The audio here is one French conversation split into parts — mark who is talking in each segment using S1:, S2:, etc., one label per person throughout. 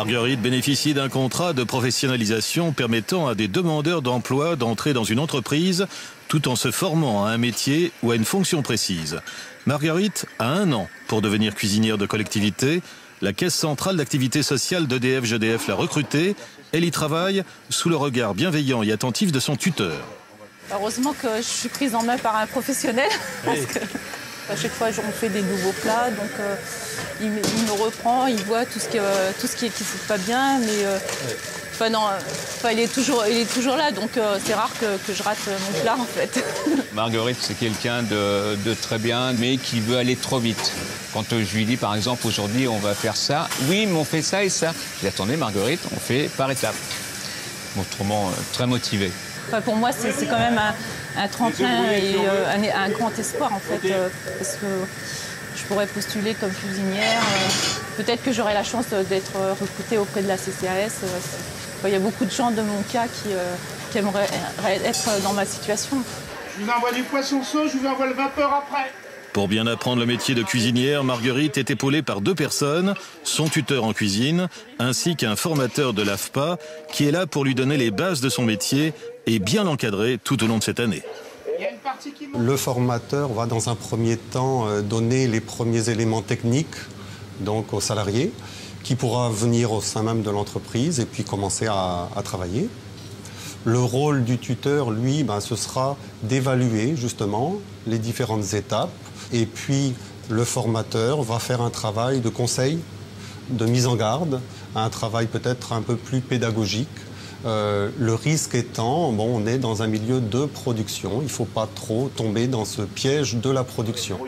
S1: Marguerite bénéficie d'un contrat de professionnalisation permettant à des demandeurs d'emploi d'entrer dans une entreprise tout en se formant à un métier ou à une fonction précise. Marguerite a 1 an pour devenir cuisinière de collectivité. La Caisse centrale d'activité sociale d'EDF-GDF l'a recrutée. Elle y travaille sous le regard bienveillant et attentif de son tuteur.
S2: Heureusement que je suis prise en main par un professionnel. Parce que à chaque fois, on fait des nouveaux plats, donc il me reprend, il voit tout ce qui ne fait pas bien, mais il est toujours là, donc c'est rare que je rate mon plat en fait.
S3: Marguerite, c'est quelqu'un de très bien, mais qui veut aller trop vite. Quand je lui dis, par exemple, aujourd'hui, on va faire ça, oui, mais on fait ça et ça. Je dis, attendez, Marguerite, on fait par étapes. Autrement, très motivé.
S2: Enfin, pour moi, c'est quand même un tremplin et un grand espoir, en fait, parce que je pourrais postuler comme cuisinière. Peut-être que j'aurai la chance d'être recrutée auprès de la CCAS. Il y a beaucoup de gens de mon cas qui aimeraient être dans ma situation.
S4: Je vous envoie du poisson saut, je vous envoie le vapeur après.
S1: Pour bien apprendre le métier de cuisinière, Marguerite est épaulée par 2 personnes, son tuteur en cuisine, ainsi qu'un formateur de l'AFPA, qui est là pour lui donner les bases de son métier et bien l'encadrer tout au long de cette année.
S5: Le formateur va dans un premier temps donner les premiers éléments techniques donc aux salariés, qui pourra venir au sein même de l'entreprise et puis commencer à travailler. Le rôle du tuteur, lui, ce sera d'évaluer justement les différentes étapes. Et puis, le formateur va faire un travail de conseil, de mise en garde, un travail peut-être un peu plus pédagogique. Le risque étant, on est dans un milieu de production. Il ne faut pas trop tomber dans ce piège de la production.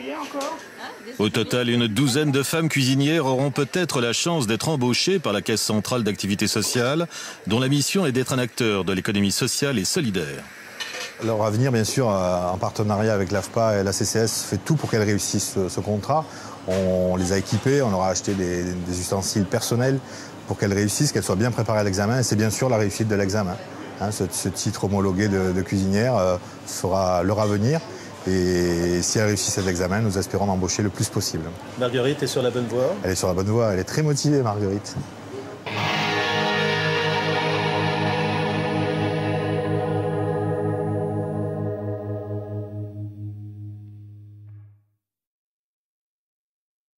S1: Au total, une douzaine de femmes cuisinières auront peut-être la chance d'être embauchées par la Caisse centrale d'activité sociale, dont la mission est d'être un acteur de l'économie sociale et solidaire.
S6: Leur avenir, bien sûr, en partenariat avec l'AFPA et la CCS, fait tout pour qu'elles réussissent ce contrat. On les a équipées, on leur a acheté des ustensiles personnels pour qu'elles réussissent, qu'elles soient bien préparées à l'examen. Et c'est bien sûr la réussite de l'examen. Ce titre homologué de cuisinière sera leur avenir. Et si elle réussit cet examen, nous espérons l'embaucher le plus possible.
S7: Marguerite est sur la bonne voie?
S6: Elle est sur la bonne voie, elle est très motivée, Marguerite.